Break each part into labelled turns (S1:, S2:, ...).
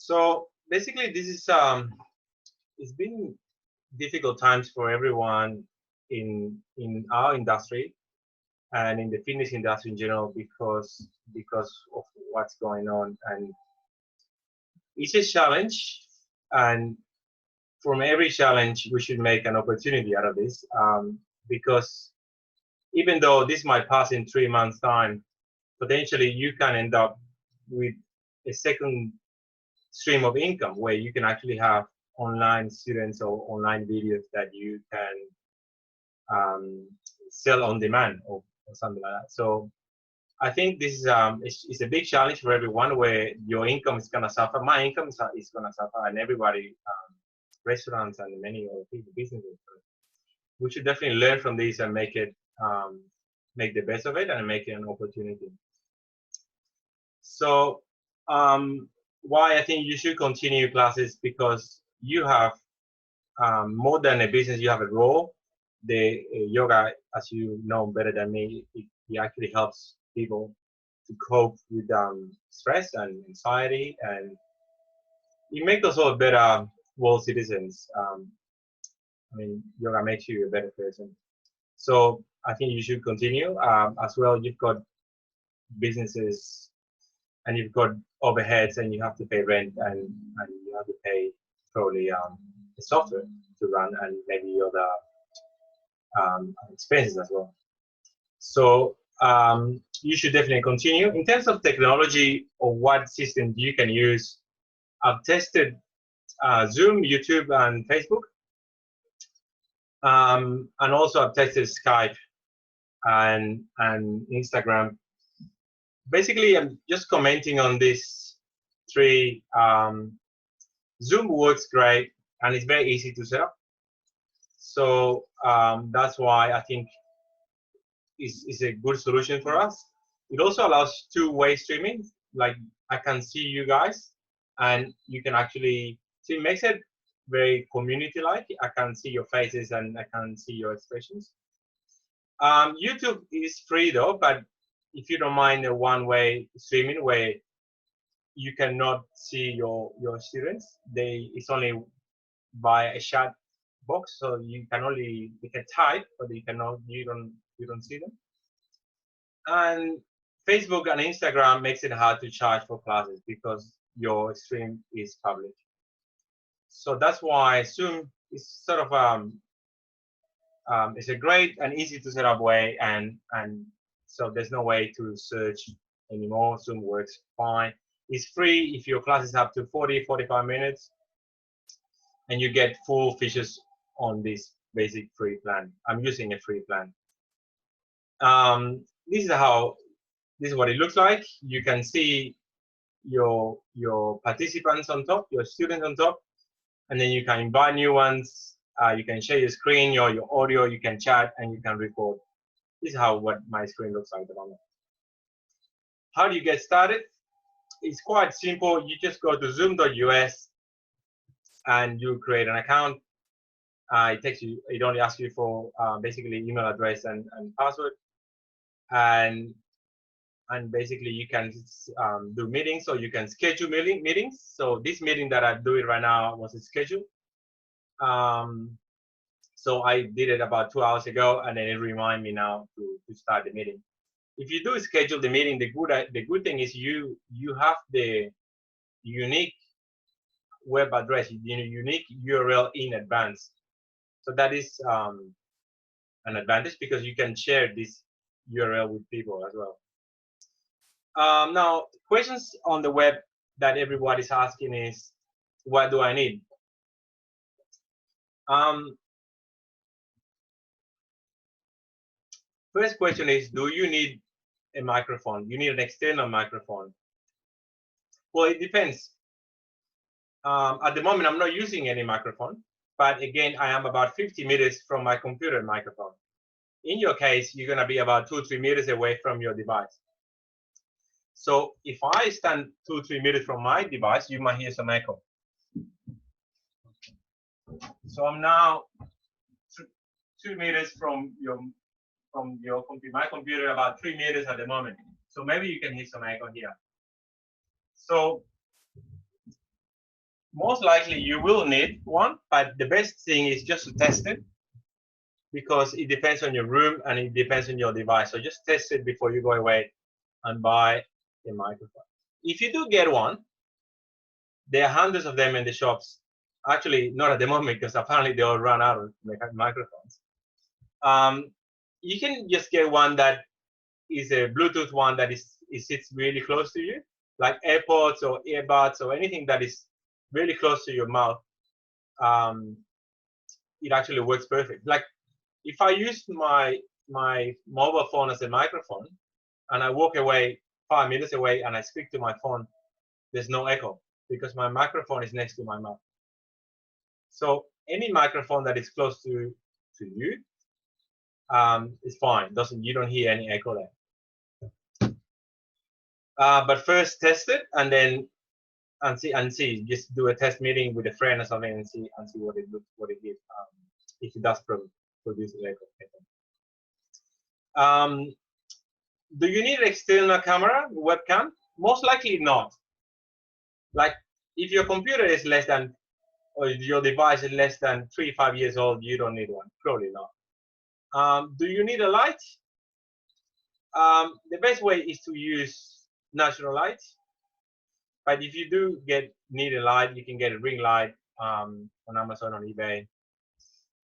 S1: So basically, this is it's been difficult times for everyone in our industry and in the fitness industry in general because of what's going on, and it's a challenge. And from every challenge, we should make an opportunity out of this, because even though this might pass in 3 months' time, potentially you can end up with a second stream of income where you can actually have online students or online videos that you can sell on demand or something like that. So I think this is it's a big challenge for everyone where your income is gonna suffer. My income is gonna suffer, and everybody, restaurants and many other people, businesses. We should definitely learn from this and make it make the best of it and make it an opportunity. So why I think you should continue classes, because you have more than a business, you have a role. The yoga, as you know better than me, it actually helps people to cope with stress and anxiety, and it makes us all better world citizens. I mean, yoga makes you a better person. So I think you should continue. As well, you've got businesses and you've got overheads, and you have to pay rent, and you have to pay probably the software to run, and maybe other expenses as well. So you should definitely continue. In terms of technology or what system you can use, I've tested Zoom, YouTube, and Facebook. And also I've tested Skype and Instagram. Basically, I'm just commenting on these three. Zoom works great, and it's very easy to set up. So that's why I think is a good solution for us. It also allows two-way streaming. Like, I can see you guys, and you can actually see. It makes it very community-like. I can see your faces and I can see your expressions. YouTube is free though, but if you don't mind a one-way streaming where you cannot see your students, it's only by a chat box, so you can type, but you don't see them. And Facebook and Instagram makes it hard to charge for classes because your stream is public. So that's why Zoom is sort of it's a great and easy to set up way, and so there's no way to search anymore. Zoom works fine. It's free if your class is up to 40-45 minutes, and you get full features on this basic free plan. I'm using a free plan. This is what it looks like. You can see your participants on top, your students on top, and then you can invite new ones. You can share your screen, your audio, you can chat, and you can record. This is what my screen looks like at the moment. How do you get started? It's quite simple. You just go to zoom.us and you create an account. It only asks you for basically email address and password, and basically you can do meetings, or you can schedule meetings. So this meeting that I'm doing right now was scheduled. So I did it about 2 hours ago, and then it reminds me now to start the meeting. If you do schedule the meeting, the good thing is you have the unique web address, unique URL in advance. So that is an advantage, because you can share this URL with people as well. Now, questions on the web that everybody's asking is, what do I need? First question is, do you need a microphone? You need an external microphone. Well, it depends. At the moment, I'm not using any microphone, but again, I am about 50 meters from my computer microphone. In your case, you're going to be about 2-3 meters away from your device. So if I stand 2-3 meters from my device, you might hear some echo. So I'm now 2 meters from my computer, about 3 meters at the moment. So maybe you can hear some echo here. So most likely you will need one, but the best thing is just to test it, because it depends on your room and it depends on your device. So just test it before you go away and buy a microphone. If you do get one, there are hundreds of them in the shops. Actually, not at the moment, because apparently they all run out of microphones. You can just get one that is a Bluetooth one that it sits really close to you, like AirPods or earbuds or anything that is really close to your mouth. It actually works perfect. Like if I use my mobile phone as a microphone and I walk away 5 meters away and I speak to my phone, there's no echo because my microphone is next to my mouth. So any microphone that is close to you is fine. You don't hear any echo there. But first test it and then see. Just do a test meeting with a friend or something and see what it gives. If it does produce an echo. Do you need an external camera, webcam? Most likely not. Like if your computer is less than, or your device is less than 3-5 years old, you don't need one. Probably not. Do you need a light? The best way is to use natural light. But if you do need a light, you can get a ring light on Amazon, on eBay.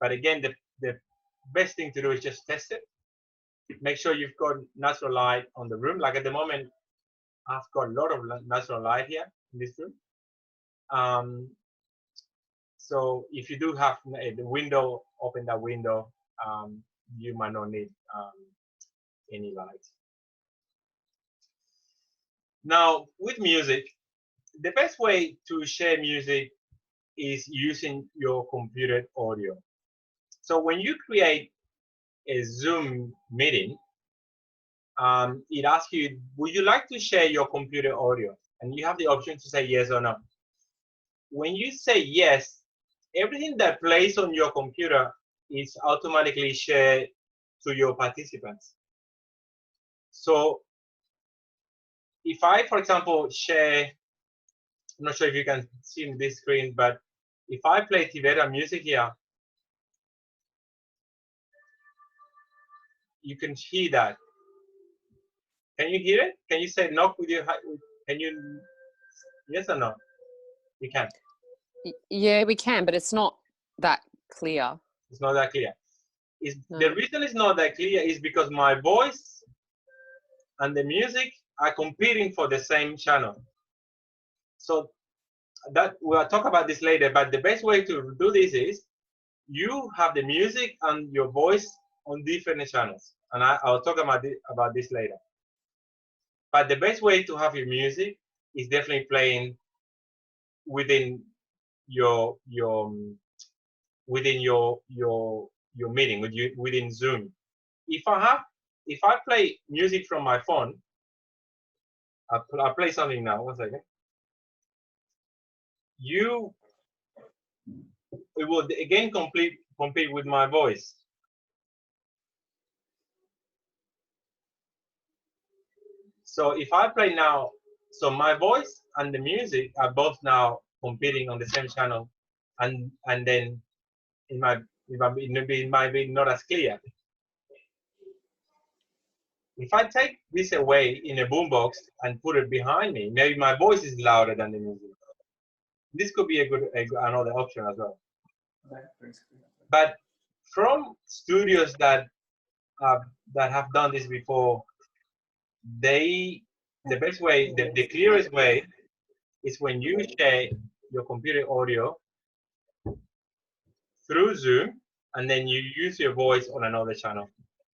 S1: But again, the best thing to do is just test it. Make sure you've got natural light on the room. Like at the moment, I've got a lot of natural light here in this room. So if you do have the window, open that window, you might not need any light. Now, with music, the best way to share music is using your computer audio. So when you create a Zoom meeting, it asks you, would you like to share your computer audio? And you have the option to say yes or no. When you say yes, everything that plays on your computer is automatically shared to your participants. So if I, for example, share, I'm not sure if you can see in this screen, but if I play Tivera music here, you can hear that. Can you hear it? Can you say knock with your, can you, yes or no? You can.
S2: Yeah, we can, but it's not that clear.
S1: It's not that clear.
S2: No.
S1: The reason it's not that clear is because my voice and the music are competing for the same channel. So that we'll talk about this later, but the best way to do this is you have the music and your voice on different channels. And I'll talk about this later. But the best way to have your music is definitely playing within your meeting, within Zoom. If I play music from my phone, I'll play something now. 1 second. It will again compete with my voice. So if I play now, so my voice and the music are both now competing on the same channel, and then it might be not as clear. If I take this away in a boombox and put it behind me, maybe my voice is louder than the music. This could be another option as well. But from studios that have done this before, the best way, the clearest way, is when you share your computer audio through Zoom, and then you use your voice on another channel.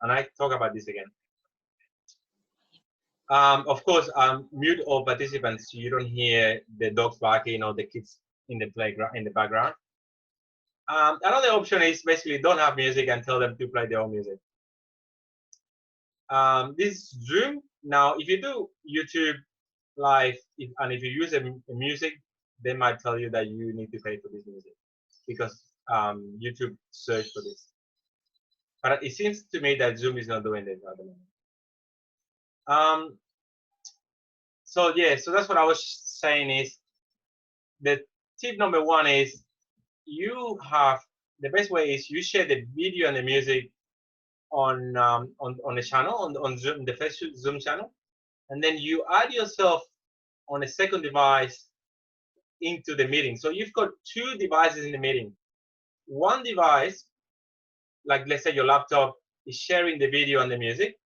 S1: And I talk about this again. Of course, mute all participants so you don't hear the dogs barking or the kids in the playground in the background. Another option is basically don't have music and tell them to play their own music. This Zoom, now if you do YouTube live and if you use a music, they might tell you that you need to pay for this music because YouTube search for this. But it seems to me that Zoom is not doing this at the moment. So yeah, so that's what I was saying is the tip number one is the best way is you share the video and the music on the channel on Zoom, the first Zoom channel, and then you add yourself on a second device into the meeting. So you've got two devices in the meeting. One device, like let's say your laptop, is sharing the video and the music,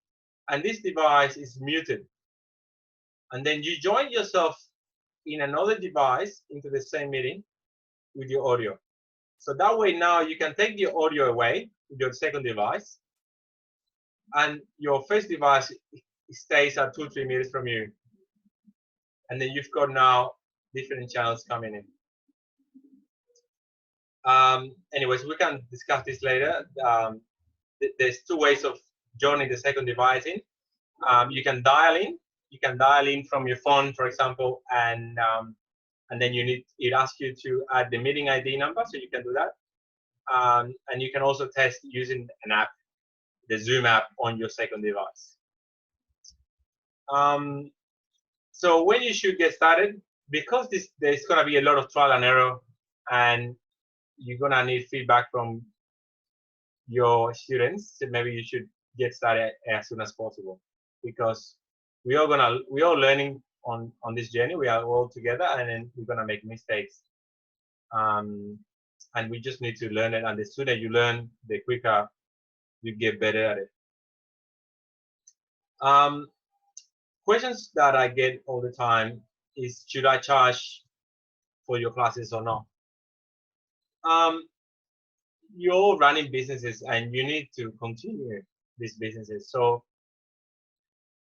S1: and this device is muted. And then you join yourself in another device into the same meeting with your audio. So that way now you can take the audio away with your second device, and your first device stays at 2-3 meters from you. And then you've got now different channels coming in. Anyways, we can discuss this later. There's two ways of joining the second device in. You can dial in. You can dial in from your phone, for example, and then it asks you to add the meeting ID number, so you can do that. And you can also test using an app, the Zoom app, on your second device. So when you should get started, because there's going to be a lot of trial and error, and you're going to need feedback from your students, so maybe you should get started as soon as possible, because we're all learning on this journey. We are all together, and then we're going to make mistakes. And we just need to learn it, and the sooner you learn, the quicker you get better at it. Questions that I get all the time is, should I charge for your classes or not? You're running businesses and you need to continue these businesses. So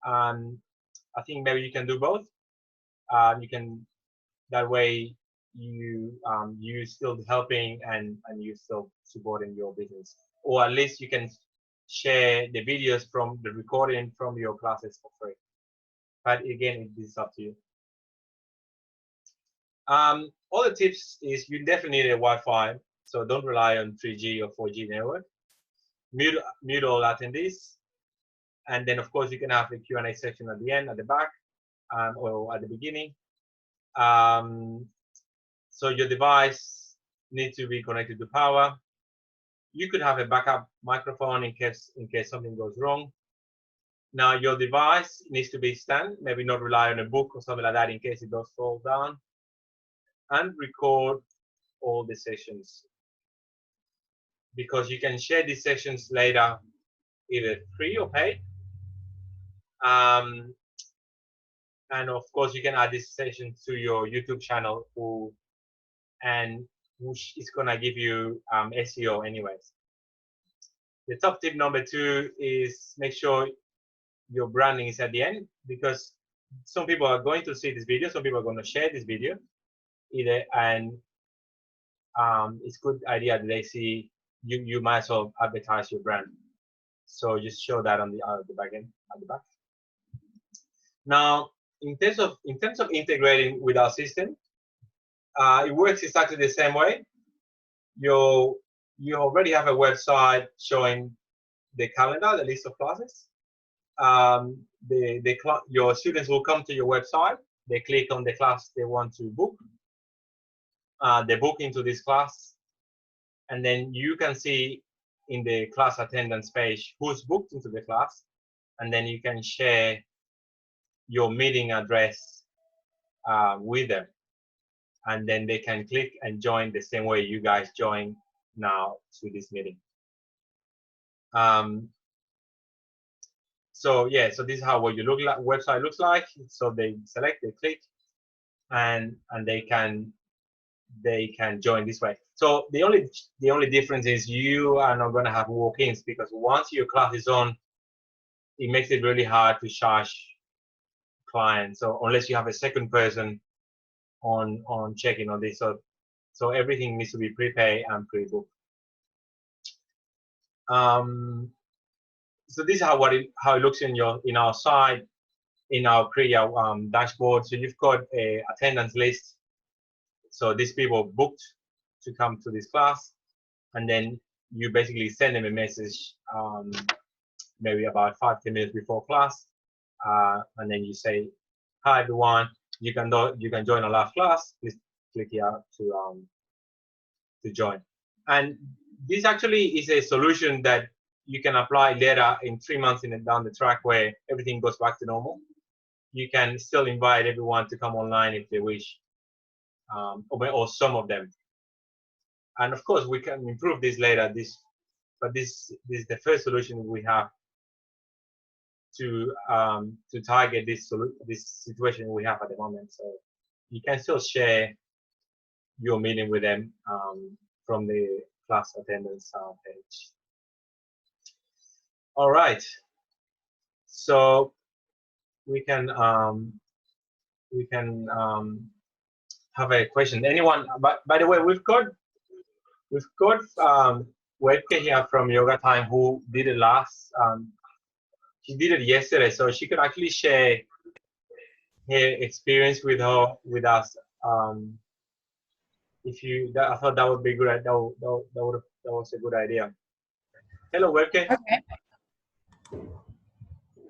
S1: I think maybe you can do both. You can, that way you still helping and you still supporting your business, or at least you can share the videos from the recording from your classes for free. But again, this is up to you. Other tips is you definitely need a Wi-Fi, so don't rely on 3G or 4G network. Mute all attendees, and then of course you can have a Q&A section at the end, at the back, or at the beginning. So your device needs to be connected to power. You could have a backup microphone in case something goes wrong. Now your device needs to be stand, maybe not rely on a book or something like that in case it does fall down. And record all the sessions, because you can share these sessions later, either free or paid. And of course you can add this session to your YouTube channel, which is gonna give you SEO anyways. The top tip number 2 is make sure your branding is at the end, because some people are going to see this video, some people are going to share this video either, and it's a good idea that they see you might as well advertise your brand. So just show that on the back end, at the back. Now, in terms of integrating with our system, it works exactly the same way. You already have a website showing the calendar, the list of classes. Your students will come to your website. They click on the class they want to book. They book into this class, and then you can see in the class attendance page who's booked into the class, and then you can share your meeting address with them, and then they can click and join the same way you guys join now to this meeting. So yeah, so this is how what your website looks like. So they select, they click, and they can join this way. So the only difference is you are not going to have walk-ins, because once your class is on, it makes it really hard to charge clients. So unless you have a second person on checking on this, so everything needs to be prepaid and pre-booked. So this is how it looks in our site, in our Kriya dashboard. So you've got a attendance list. So these people booked to come to this class, and then you basically send them a message maybe about 5-10 minutes before class, and then you say, "Hi everyone, you can join our last class. Please click here to join. And this actually is a solution that you can apply later in 3 months down the track where everything goes back to normal. You can still invite everyone to come online if they wish, or some of them. And of course, we can improve this later. But this is the first solution we have to target this situation we have at the moment. So you can still share your meeting with them from the class attendance page. All right. So we can have a question. Anyone? By the way, we've got Webcam here from Yoga Time who did it last. She did it yesterday, so she could actually share her experience with us. I thought that would be good. That was a good idea. Hello, Webcam.
S3: Okay.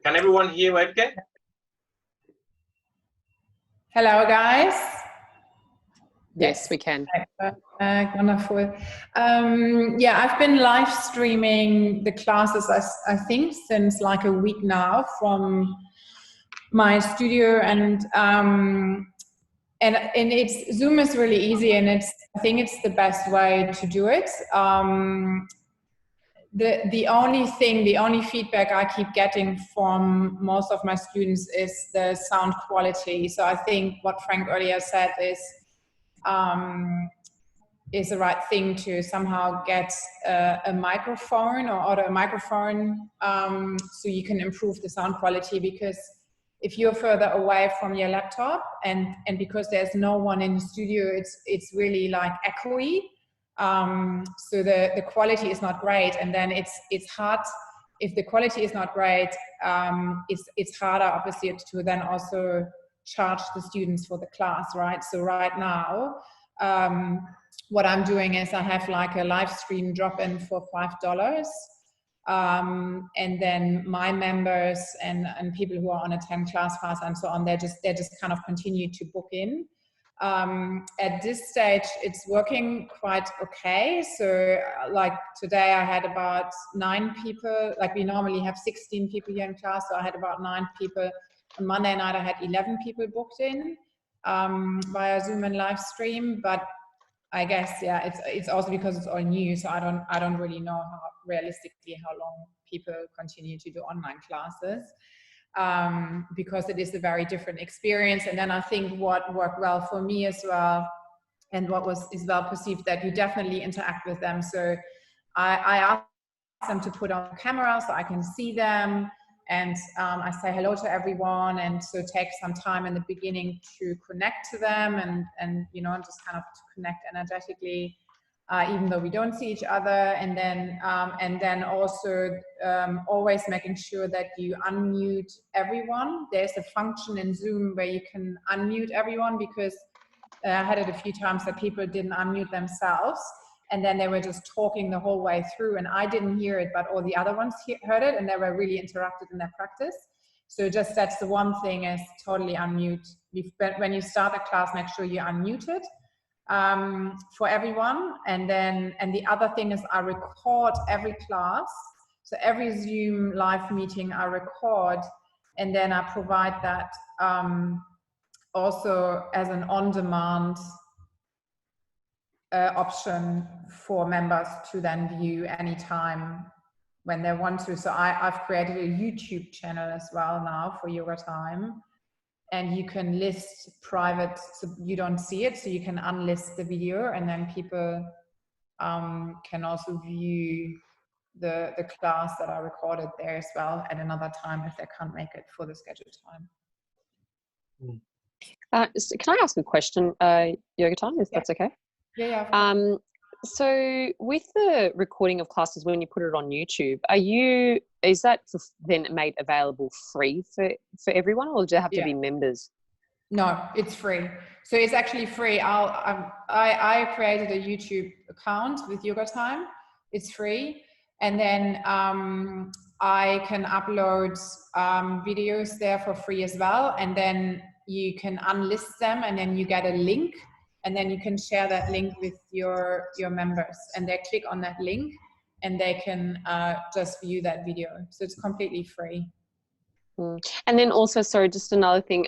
S1: Can everyone hear Webcam?
S3: Hello, guys.
S2: Yes, we can.
S3: Wonderful. Yeah, I've been live streaming the classes, I think, since like a week now from my studio, and it's Zoom is really easy, and I think it's the best way to do it. The only feedback I keep getting from most of my students is the sound quality. So I think what Frank earlier said is the right thing to somehow get a microphone or order a microphone so you can improve the sound quality, because if you're further away from your laptop and because there's no one in the studio, it's really like echoey. So the quality is not great, and then it's hard. If the quality is not great, it's harder obviously to then also charge the students for the class, right? So right now, what I'm doing is I have like a live stream drop-in for $5, and then my members and people who are on a 10 class pass and so on, they just kind of continue to book in. At this stage, it's working quite okay. So like today I had about 9 people, like we normally have 16 people here in class. So I had about 9 people. On Monday night, I had 11 people booked in via Zoom and live stream. But I guess, yeah, it's also because it's all new. So I don't really know realistically how long people continue to do online classes. Because it is a very different experience. And then I think what worked well for me as well, and what is well perceived, that you definitely interact with them. So I asked them to put on camera so I can see them, and I say hello to everyone, and so take some time in the beginning to connect to them and you know, just kind of to connect energetically. Even though we don't see each other, and then also always making sure that you unmute everyone. There's a function in Zoom where you can unmute everyone, because I had it a few times that people didn't unmute themselves, and then they were just talking the whole way through, and I didn't hear it, but all the other ones heard it, and they were really interacted in their practice. So just that's the one thing, is totally unmute. When you start a class, make sure you unmute it. For everyone, and the other thing is I record every class, so every Zoom live meeting I record, and then I provide that also as an on-demand option for members to then view anytime when they want to. So I've created a YouTube channel as well now for Yoga Time. And you can list private, so you don't see it, so you can unlist the video, and then people can also view the class that I recorded there as well at another time if they can't make it for the scheduled time.
S2: So can I ask a question, Yoga Time, if that's okay?
S3: Yeah.
S2: So with the recording of classes, when you put it on YouTube, is that then made available free for everyone, or do they have to be members?
S3: No, it's free. So it's actually free. I created a YouTube account with Yoga Time. It's free. And then I can upload videos there for free as well. And then you can unlist them, and then you get a link. and then you can share that link with your members, and they click on that link and they can just view that video. So it's completely free.
S2: And then also, sorry, just another thing.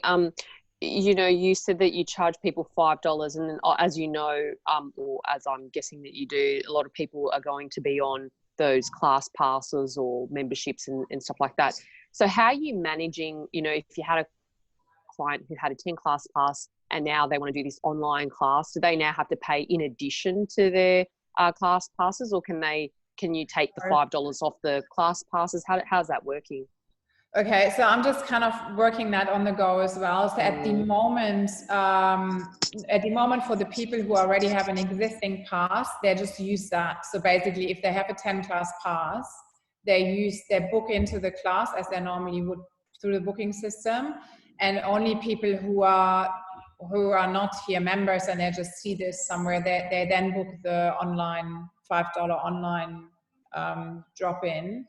S2: You know, you said that you charge people $5, and then, as you know, or as I'm guessing that you do, a lot of people are going to be on those class passes or memberships and stuff like that. So how are you managing, you know, if you had a client who had a 10 class pass and now they want to do this online class, do they now have to pay in addition to their class passes, or can you take the $5 off the class passes? How's that working?
S3: Okay, so I'm just kind of working that on the go as well. So at the moment for the people who already have an existing pass, they just use that. So basically, if they have a 10 class pass, they book into the class as they normally would through the booking system, and only people who are not here members and they just see this somewhere, they then book the online $5 online drop-in.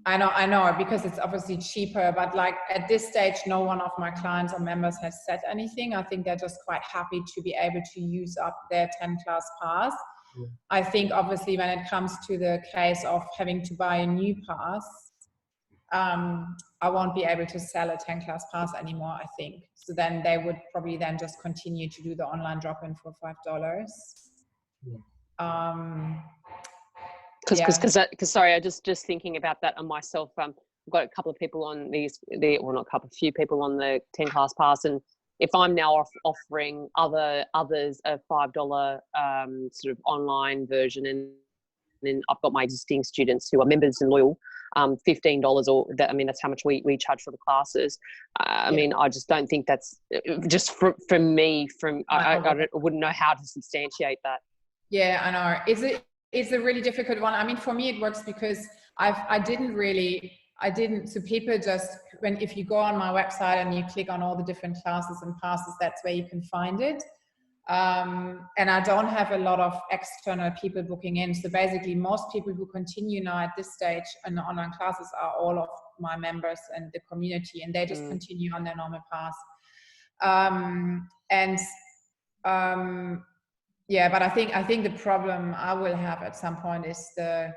S3: I know, because it's obviously cheaper, but like at this stage, no one of my clients or members has said anything. I think they're just quite happy to be able to use up their 10 class pass. Yeah. I think obviously when it comes to the case of having to buy a new pass, I won't be able to sell a 10 class pass anymore, I think. So then they would probably then just continue to do the online drop-in for $5. Yeah.
S2: Because sorry, I just thinking about that on myself. I've got a couple of people on a few people on the 10 class pass, and if I'm now offering others a $5 sort of online version, and then I've got my existing students who are members and loyal, $15, or that, I mean, that's how much we charge for the classes. I mean, I just don't think that's just from me. I wouldn't know how to substantiate that.
S3: Yeah, I know. It's a really difficult one. I mean, for me, it works because I didn't, so people just, if you go on my website and you click on all the different classes and passes, that's where you can find it. And I don't have a lot of external people booking in. So basically most people who continue now at this stage in the online classes are all of my members and the community, and they just continue on their normal pass. Yeah, but I think the problem I will have at some point is the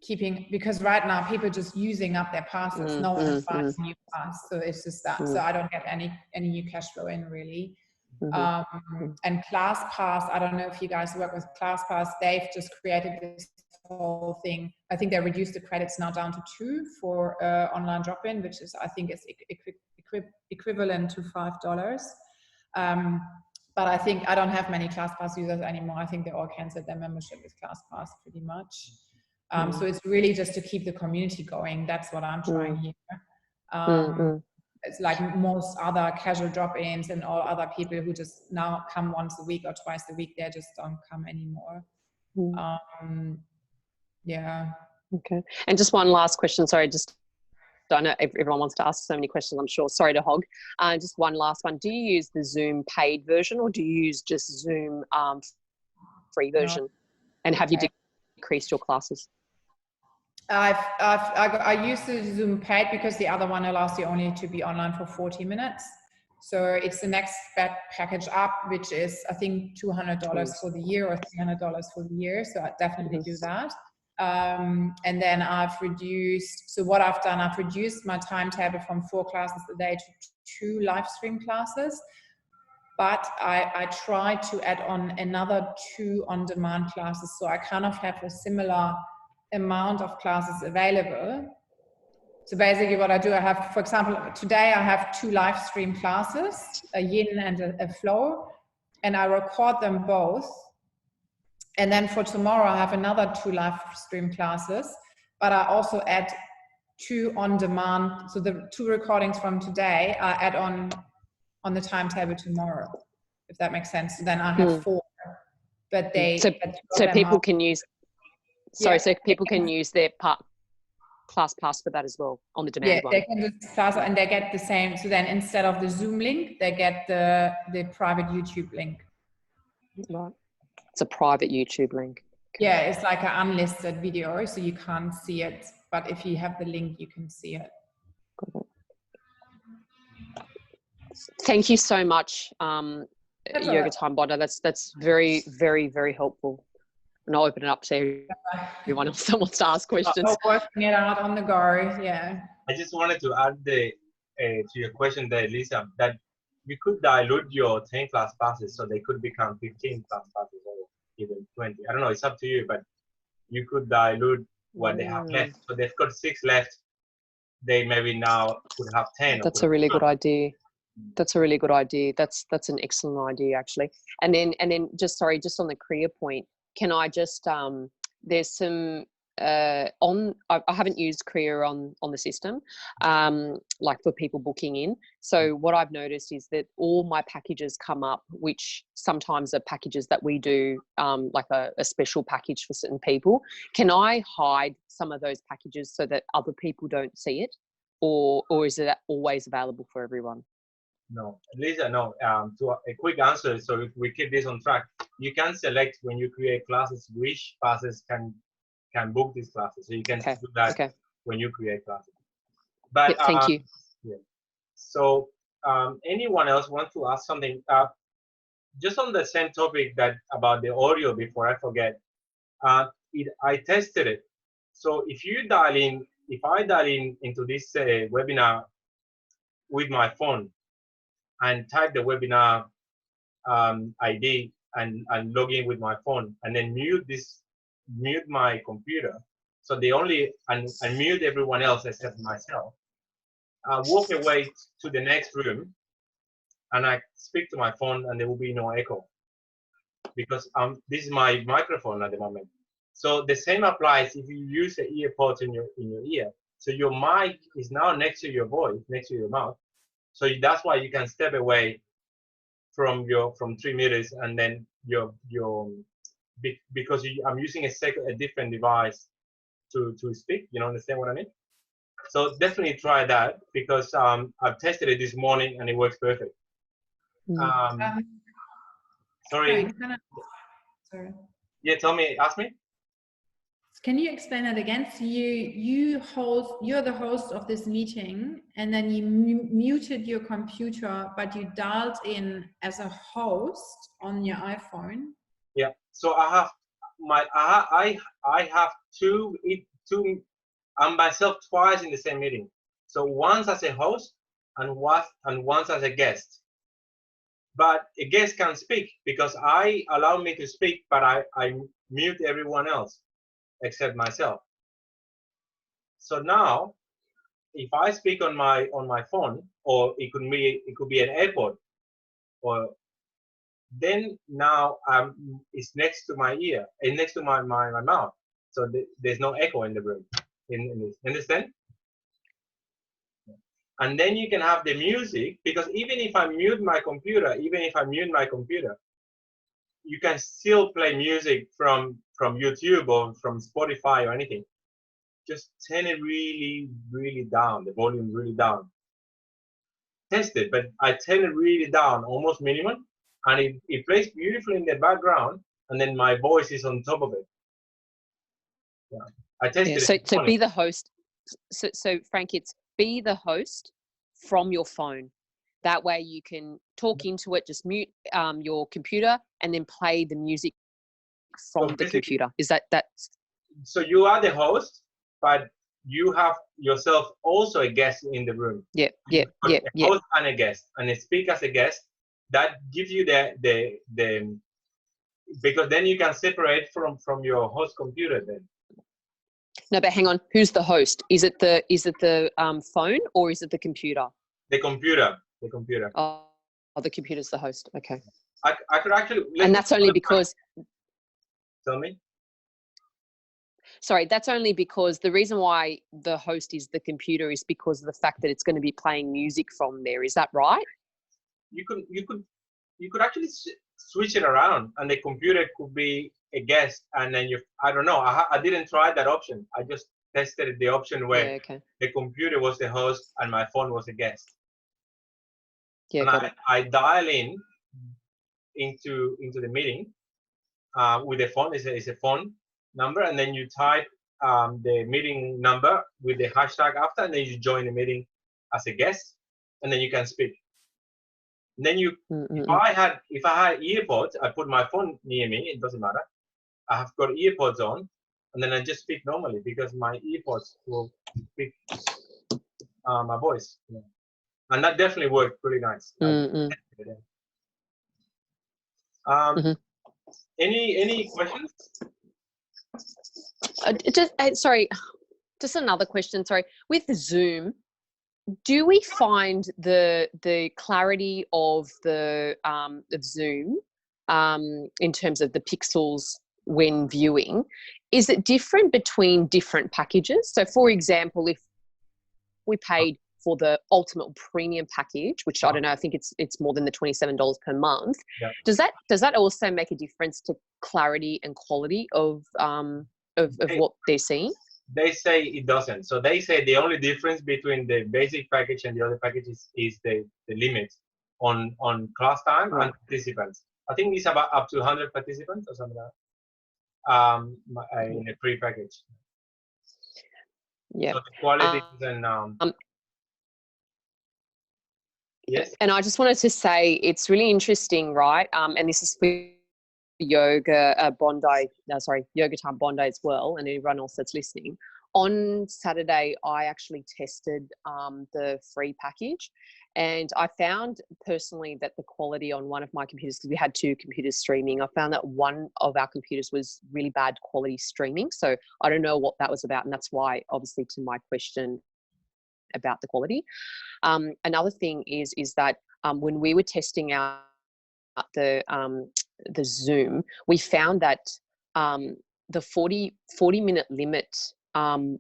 S3: keeping, because right now people just using up their passes. No one is buying a new pass, so it's just that. So I don't get any new cash flow in really. And ClassPass, I don't know if you guys work with ClassPass. They've just created this whole thing. I think they reduced the credits now down to 2 for online drop-in, which is, I think, is equivalent to $5. But I think I don't have many ClassPass users anymore. I think they all canceled their membership with ClassPass pretty much. So it's really just to keep the community going. That's what I'm trying here. It's like most other casual drop-ins and all other people who just now come once a week or twice a week, they just don't come anymore. Yeah.
S2: Okay. And just one last question. Sorry, I know everyone wants to ask so many questions, I'm sure. Sorry to hog. Just one last one. Do you use the Zoom paid version, or do you use just Zoom free version? No. And have you decreased your classes?
S3: I use the Zoom paid because the other one allows you only to be online for 40 minutes. So it's the next package up, which is, I think, $200 for the year or $300 for the year. So I definitely do that. And then I've reduced, so what I've done, I've reduced my timetable from 4 classes a day to 2 live stream classes. But I tried to add on another 2 on-demand classes. So I kind of have a similar amount of classes available. So basically what I do, I have, for example, today I have 2 live stream classes, a yin and a flow, and I record them both. And then for tomorrow, I have another 2 live stream classes, but I also add 2 on demand. So the 2 recordings from today, I add on the timetable tomorrow, if that makes sense. So then I have 4, but
S2: so people can use, so people can use their ClassPass for that as well on the demand one.
S3: Yeah, they can just class, and they get the same. So then instead of the Zoom link, they get the private YouTube link.
S2: Right. It's a private YouTube link.
S3: Okay. Yeah, it's like an unlisted video, so you can't see it. But if you have the link, you can see it.
S2: Got it. Thank you so much,
S3: That's all
S2: Yoga
S3: right.
S2: Time Bonder. That's very, very, very helpful. And I'll open it up to everyone else that wants to ask questions.
S3: Oh, working it out on the go, yeah.
S1: I just wanted to add to your question there, Lisa, that you could dilute your 10 class passes so they could become 15 class passes or even 20. I don't know, it's up to you, but you could dilute what they have left. So they've got 6 left. They maybe now could have 10.
S2: That's a really good idea. That's a really good idea. That's an excellent idea, actually. And then just on the career point, can I just there's some I haven't used Career on the system, like for people booking in. So what I've noticed is that all my packages come up, which sometimes are packages that we do, like a special package for certain people. Can I hide some of those packages so that other people don't see it, or is it always available for everyone?
S1: No, Lisa, no. To a quick answer, so if we keep this on track, you can select when you create classes which passes can book these classes. So you can do that when you create classes. But
S2: thank you.
S1: Yeah. So anyone else want to ask something? Just on the same topic about the audio before I forget, I tested it. So if I dial in into this webinar with my phone and type the webinar ID and log in with my phone and then mute my computer, so they only and mute everyone else except myself. Walk away to the next room and I speak to my phone and there will be no echo because this is my microphone at the moment. So the same applies if you use the ear pods in your ear. So your mic is now next to your voice, next to your mouth. So that's why you can step away from 3 meters and then because I'm using a different device to speak. You know, understand what I mean? So definitely try that because I've tested it this morning and it works perfect. Sorry.
S3: Sorry.
S1: Yeah, ask me.
S3: Can you explain that again? So you're the host of this meeting, and then you muted your computer, but you dialed in as a host on your iPhone.
S1: Yeah. So I have I have two. I'm myself twice in the same meeting. So once as a host and once as a guest. But a guest can speak because I allow me to speak, but I mute everyone else except myself. So now, if I speak on my phone, or it could be an AirPod, or then now it's next to my ear and next to my mouth, so there's no echo in the room. In this, understand? And then you can have the music, because even if I mute my computer, you can still play music from YouTube or from Spotify or anything. Just turn it really, really down, the volume really down. Test it, but I turn it really down, almost minimum, and it plays beautifully in the background, and then my voice is on top of it. Yeah, I tested it.
S2: So be the host. So Frank, it's be the host from your phone. That way you can talk into it, just mute your computer and then play the music from the computer. Is that?
S1: So you are the host, but you have yourself also a guest in the room.
S2: Yeah.
S1: Host and a guest, and speak as a guest. That gives you the because then you can separate from your host computer then.
S2: No, but hang on. Who's the host? Is it the phone or is it the computer?
S1: The computer. The computer.
S2: Oh, the computer's the host. Okay.
S1: I could actually.
S2: And that's only because.
S1: Tell me.
S2: Sorry, that's only because the reason why the host is the computer is because of the fact that it's going to be playing music from there. Is that right?
S1: You could actually switch it around, and the computer could be a guest, and then I don't know. I didn't try that option. I just tested the option where the computer was the host and my phone was a guest.
S2: Yeah,
S1: and I dial into the meeting with the phone. It's a phone number, and then you type the meeting number with the hashtag after, and then you join the meeting as a guest, and then you can speak. then you, if I had earpods, I put my phone near me. It doesn't matter. I have got earpods on, and then I just speak normally because my earpods will pick my voice, and that definitely worked pretty nice. Any questions?
S2: Sorry, just another question. Sorry, with Zoom, do we find the clarity of of Zoom in terms of the pixels when viewing? Is it different between different packages? So, for example, if we paid for the ultimate premium package, which I don't know, I think it's more than the $27 per month.
S1: Yeah.
S2: Does that also make a difference to clarity and quality of what they're seeing?
S1: They say it doesn't. So they say the only difference between the basic package and the other packages is the limit on class time and participants. I think it's about up to 100 participants or something like that. In a pre-package.
S2: Yeah.
S1: So the quality and yes.
S2: And I just wanted to say it's really interesting, right? And this is for yoga yoga time Bondi as well, and everyone else that's listening. On Saturday, I actually tested the free package, and I found personally that the quality on one of my computers, because we had two computers streaming, I found that one of our computers was really bad quality streaming. So I don't know what that was about, and that's why, obviously, to my question about the quality. Another thing is that when we were testing out the Zoom, we found that the 40-minute limit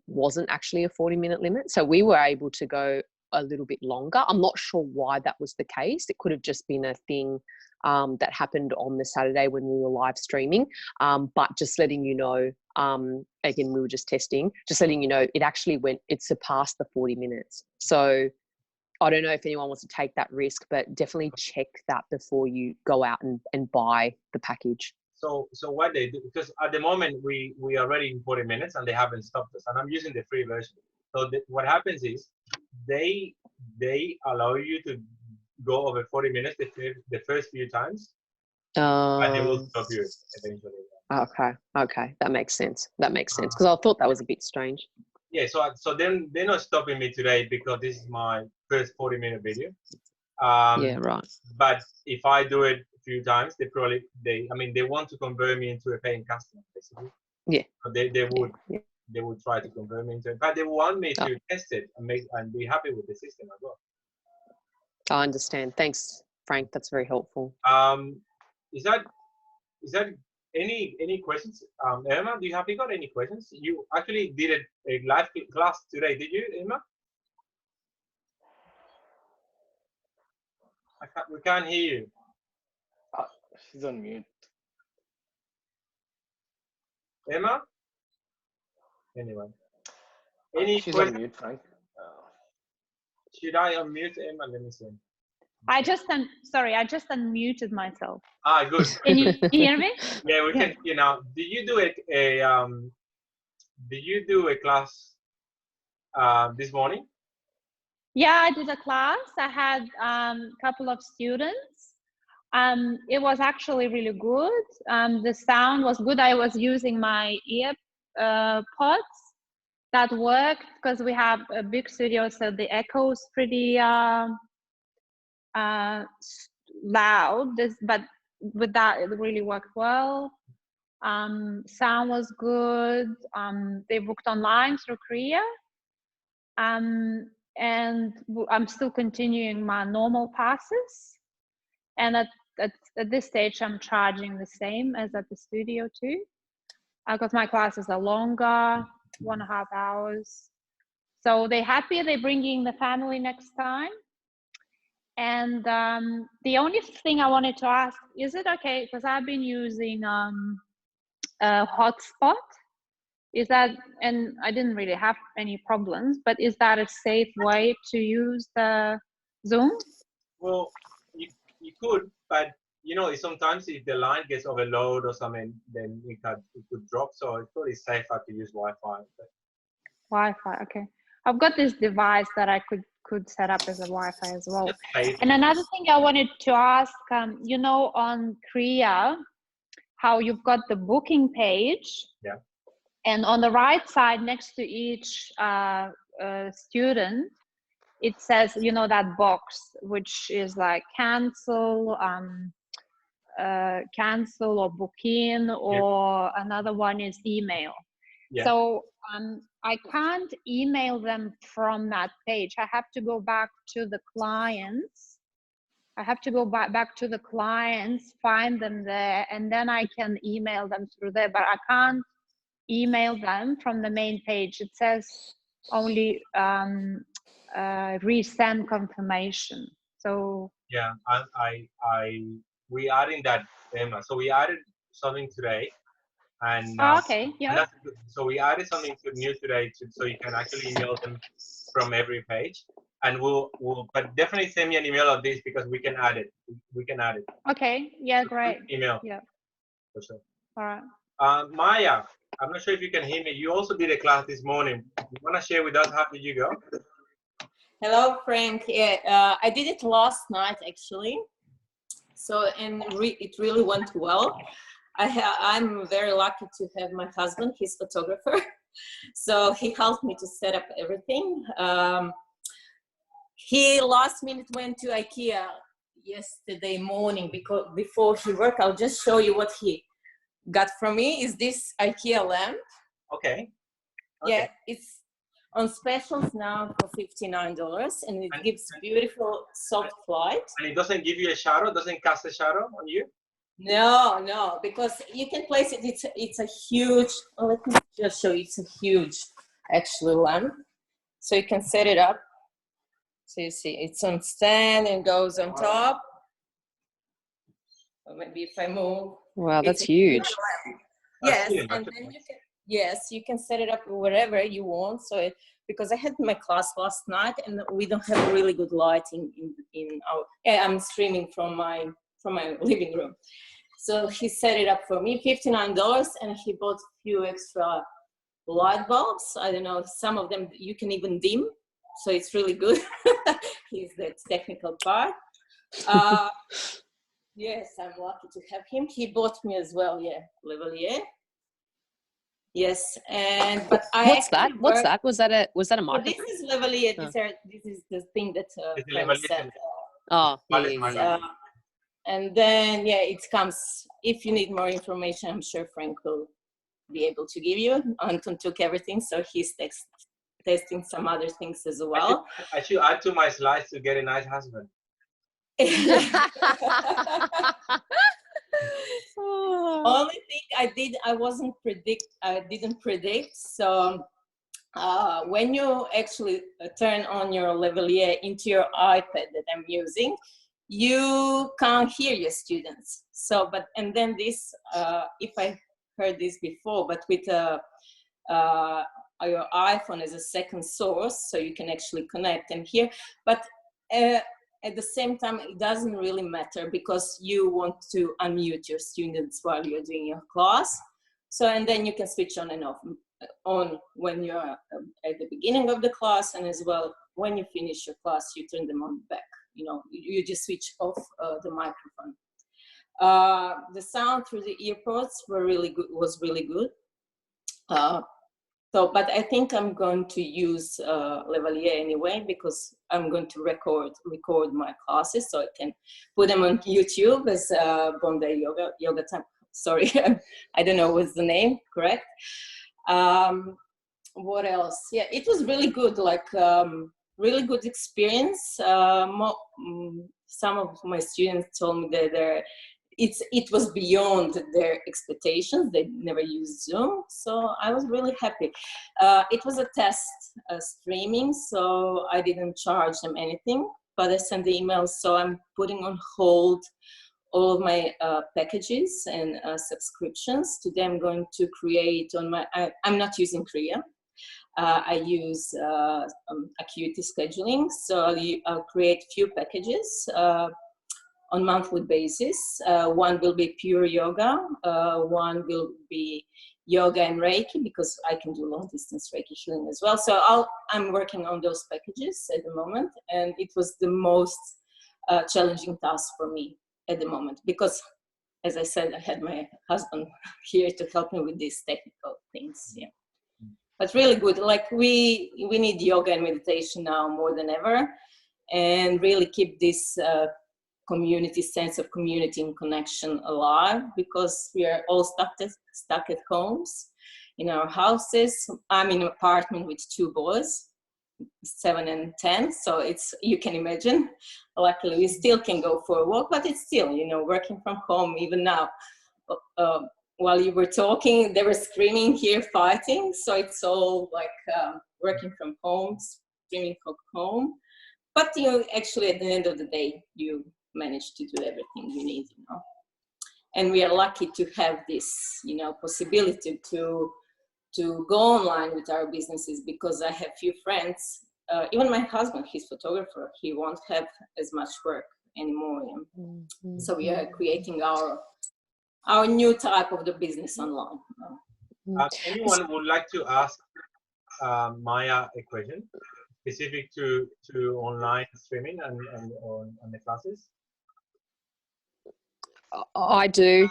S2: wasn't actually a 40-minute limit. So we were able to go a little bit longer. I'm not sure why that was the case. It could have just been a thing that happened on the Saturday when we were live streaming. But just letting you know, again, we were just testing, just letting you know, it surpassed the 40 minutes. So I don't know if anyone wants to take that risk, but definitely check that before you go out and buy the package.
S1: So what they do, because at the moment we are already in 40 minutes and they haven't stopped us, and I'm using the free version. So what happens is they allow you to go over 40 minutes the first few times, and they will stop you eventually.
S2: Okay, that makes sense. Because I thought that was a bit strange.
S1: Yeah, so then they're not stopping me today because this is my first 40-minute video.
S2: Yeah, right.
S1: But if I do it a few times, they want to convert me into a paying customer, basically.
S2: Yeah.
S1: So they would try to convert me into it, but they want me to test it and be happy with the system as well.
S2: I understand. Thanks, Frank. That's very helpful.
S1: Is that any questions? Emma, have you got any questions? You actually did a live class today, did you, Emma? We can't hear you.
S4: She's on mute.
S1: Emma? Anyway.
S4: She's on mute, Frank.
S1: Should I unmute Emma? Let me see.
S5: I just unmuted myself.
S1: Good.
S5: Can you hear me?
S1: Yeah, we can hear you now. Did you do a class this morning?
S5: Yeah, I did a class. I had a couple of students. It was actually really good. The sound was good. I was using my ear pods. That worked because we have a big studio, so the echo is pretty loud. But with that, it really worked well. Sound was good. They booked online through Korea. And I'm still continuing my normal passes. And at this stage, I'm charging the same as at the studio too. Because my classes are longer, 1.5 hours. So they're happy. They're bringing the family next time. And the only thing I wanted to ask, is it okay? Because I've been using a hotspot. Is that, and I didn't really have any problems, but is that a safe way to use the Zoom?
S1: Well, you could, but sometimes if the line gets overloaded or something, then it could drop. So it's probably safer to use Wi-Fi.
S5: Wi-Fi, okay. I've got this device that I could could set up as a Wi-Fi as well.
S1: Just pay.
S5: And another thing I wanted to ask, you know, on Kriya, how you've got the booking page,
S1: Yeah.
S5: and on the right side next to each student, it says, you know, that box which is like cancel, cancel or book in, or another one is email.
S1: Yeah.
S5: So I can't email them from that page. I have to go back to the clients. I have to go back to the clients, find them there, and then I can email them through there. But I can't email them from the main page. It says only resend confirmation. So
S1: yeah, we adding that, Emma. So we added something today, and
S5: okay, yeah,
S1: and that's good. So we added something new today, so you can actually email them from every page. And we'll but definitely send me an email of this, because we can add it. We can add it.
S5: okay, yeah, great,
S1: Email.
S5: yeah,
S1: For sure.
S5: all right.
S1: Maya, I'm not sure if you can hear me. You also did a class this morning. You want to share with us, how did you go?
S6: Hello, Frank. Yeah, I did it last night actually. So, and it really went well. I'm very lucky to have my husband, he's photographer. So he helped me to set up everything. He last minute went to IKEA yesterday morning because before he worked. I'll just show you what he got from me. Is this IKEA lamp?
S1: Okay.
S6: Yeah, it's on specials now for $59, and it gives beautiful soft light.
S1: And it doesn't give you a shadow, doesn't cast a shadow on you?
S6: No, because you can place it. It's a huge. Well, let me just show you. It's a huge, actually, lamp. So you can set it up. So you see, it's on stand and goes on top. Or maybe if I move.
S2: Wow, that's huge.
S6: Yes, and then you can. Yes, you can set it up wherever you want. So because I had my class last night and we don't have really good lighting in our. I'm streaming from my living room. So he set it up for me, $59, and he bought a few extra light bulbs. I don't know, some of them you can even dim, so it's really good. He's the technical part. Yes, I'm lucky to have him. He bought me as well, Lavalier. Yes, and but
S2: What's that? Was that a microphone?
S6: This is Lavalier. This is the thing that Frank said.
S2: Oh, yeah.
S6: And then, it comes, if you need more information, I'm sure Frank will be able to give you. Anton took everything, so he's testing some other things as well.
S1: I should add to my slides to get a nice husband.
S6: Only thing I didn't predict. So when you actually turn on your Lavalier into your iPad that I'm using, you can't hear your students. So, and then this, if I heard this before, but with your iPhone as a second source, so you can actually connect and hear. But at the same time, it doesn't really matter because you want to unmute your students while you're doing your class. So, and then you can switch on and off, on when you're at the beginning of the class, and as well when you finish your class, you turn them on back. You know, you just switch off the microphone. The sound through the earpods was really good. But I think I'm going to use Lavalier anyway, because I'm going to record my classes so I can put them on YouTube as Bondi Yoga Time. Sorry, I don't know what's the name, correct? What else? Yeah, it was really good, really good experience. Some of my students told me that it was beyond their expectations. They never used Zoom, so I was really happy. It was a test streaming, so I didn't charge them anything, but I sent the emails, so I'm putting on hold all of my packages and subscriptions. Today I'm going to create on my, I'm not using Kriya. I use Acuity scheduling, so I'll create few packages on monthly basis. One will be pure yoga, one will be yoga and Reiki, because I can do long distance Reiki healing as well. So I'm working on those packages at the moment, and it was the most challenging task for me at the moment, because as I said, I had my husband here to help me with these technical things. Yeah, but really good. Like we need yoga and meditation now more than ever, and really keep this community sense of community and connection alive, because we are all stuck at homes in our houses. I'm in an apartment with 2 boys, 7 and 10, so you can imagine. Luckily we still can go for a walk, but it's still, working from home. Even now, while you were talking, they were screaming here, fighting, so it's all like working from home, screaming from home. But actually at the end of the day, you manage to do everything you need, and we are lucky to have this possibility to go online with our businesses, because I have few friends, even my husband, he's photographer, he won't have as much work anymore. So we are creating our new type of the business online.
S1: Anyone would like to ask Maya a question specific to online streaming and on the classes?
S2: I do,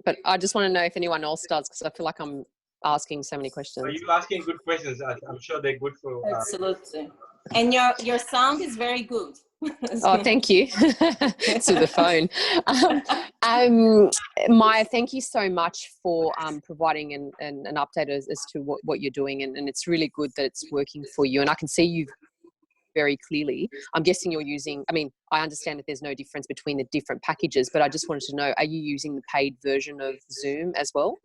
S2: but I just want to know if anyone else does, because I feel like I'm asking so many questions.
S1: Are you asking good questions? I'm sure they're good for.
S6: Absolutely. And your sound is very good.
S2: Oh, thank you. To the phone. Maya, thank you so much for providing an update as to what you're doing, and it's really good that it's working for you, and I can see you very clearly. I'm guessing you're using, I understand that there's no difference between the different packages, but I just wanted to know, are you using the paid version of Zoom as well?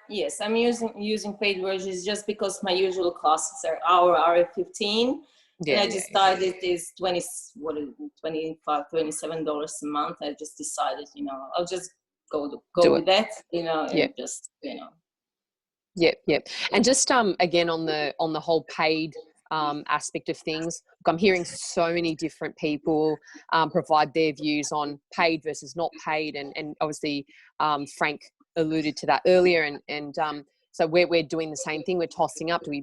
S6: Yes, I'm using paid versions, just because my usual classes are hour 15. Yeah, and I decided it's $27 a month. I just decided, I'll just go with that, and just,
S2: Yep. And just again on the whole paid aspect of things, I'm hearing so many different people provide their views on paid versus not paid, and obviously Frank alluded to that earlier, and so we're doing the same thing. We're tossing up, do we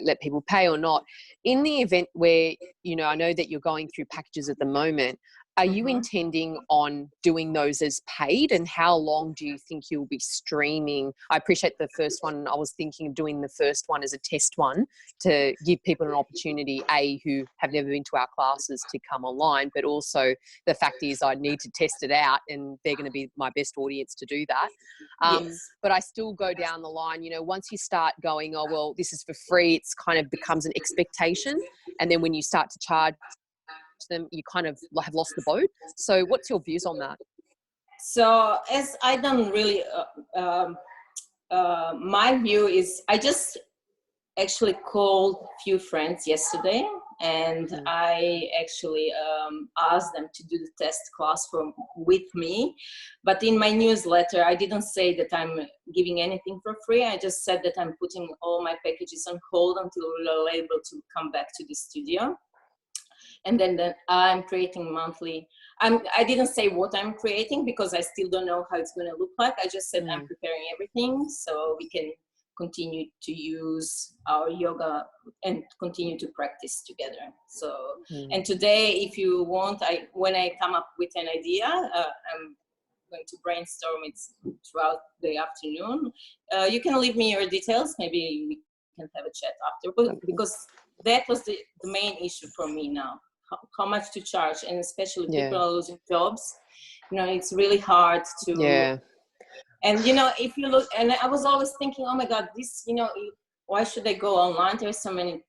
S2: let people pay or not? In the event where, I know that you're going through packages at the moment, are you intending on doing those as paid, and how long do you think you'll be streaming? I appreciate the first one. I was thinking of doing the first one as a test one to give people an opportunity, who have never been to our classes, to come online, but also the fact is I need to test it out, and they're going to be my best audience to do that.
S6: Yes.
S2: But I still go down the line, once you start going, oh, well, this is for free, it's kind of becomes an expectation. And then when you start to charge them, you kind of have lost the boat. So what's your views on that?
S6: So as I don't really, my view is, I just actually called a few friends yesterday, and I actually asked them to do the test class with me. But in my newsletter, I didn't say that I'm giving anything for free. I just said that I'm putting all my packages on hold until we're able to come back to the studio. And then I'm creating monthly. I didn't say what I'm creating, because I still don't know how it's going to look like. I just said I'm preparing everything so we can continue to use our yoga and continue to practice together. So, and today, if you want, when I come up with an idea, I'm going to brainstorm it throughout the afternoon. You can leave me your details. Maybe we can have a chat after, because that was the main issue for me now. How much to charge, and especially people are losing jobs. It's really hard to. And if you look, and I was always thinking, oh my God, this, why should I go online? There's so many,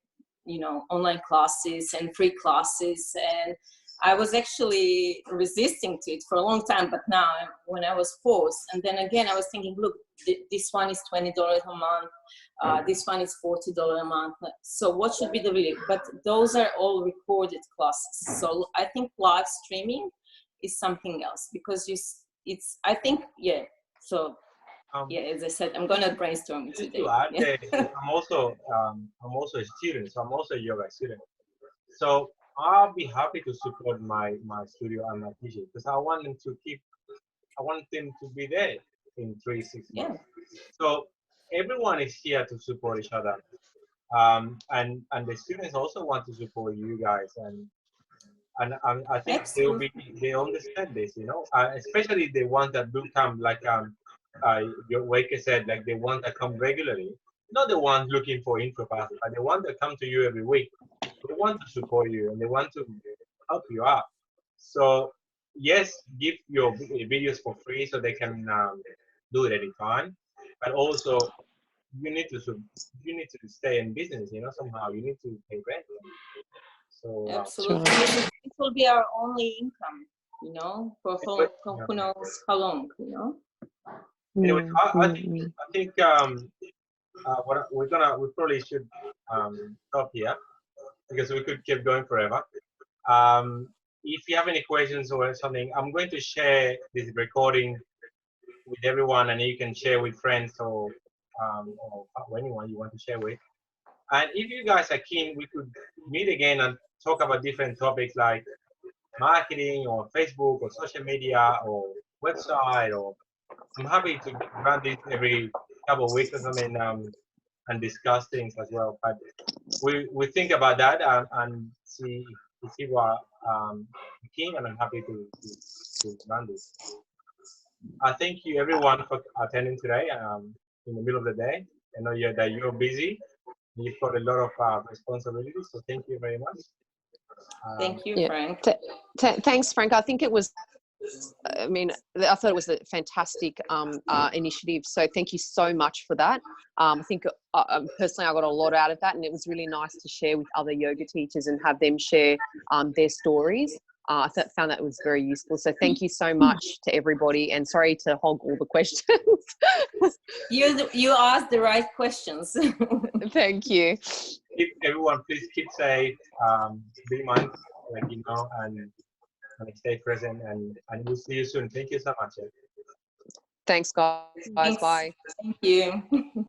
S6: online classes and free classes, and I was actually resisting to it for a long time. But now, when I was forced, and then again, I was thinking, look, this one is $20 a month. This one is $40 a month. So what should be the video? But those are all recorded classes. So I think live streaming is something else, because So as I said, I'm gonna brainstorm today.
S1: I'm also a student, so I'm also a yoga student. So I'll be happy to support my studio and my teacher, because I want them to be there in 3-6 months. So everyone is here to support each other. And the students also want to support you guys, and I think they understand this, you know, especially the ones that do come, like your Waker said, like the ones that come regularly, not the ones looking for intro class, but the ones that come to you every week. They want to support you and they want to help you out. So yes, give your videos for free so they can do it anytime, but also you need to stay in business, you know, somehow you need to pay rent. So
S6: absolutely, it will be our only income, you know, for who knows how long, you know.
S1: Anyway, I think what we probably should stop here because we could keep going forever. If you have any questions or something, I'm going to share this recording with everyone, and you can share with friends or anyone you want to share with. And if you guys are keen, we could meet again and talk about different topics like marketing or Facebook or social media or website. Or I'm happy to run this every couple of weeks or something and discuss things as well. But we think about that and see what keen, and I'm happy to run this. I thank you everyone for attending today in the middle of the day. I know that you're busy. You've got a lot of responsibilities, so thank you very much.
S6: Thank you, Frank.
S2: Thanks, Frank. I think it was, I mean, I thought it was a fantastic initiative. So thank you so much for that. I think personally I got a lot out of that, and it was really nice to share with other yoga teachers and have them share their stories. I found that was very useful. So thank you so much to everybody, and sorry to hog all the questions.
S6: You asked the right questions.
S2: Thank you.
S1: Everyone, please keep safe, be mindful, like, you know, and stay present, and we'll see you soon. Thank you so much.
S2: Thanks, guys.
S6: Thanks.
S2: Bye.
S6: Thank you.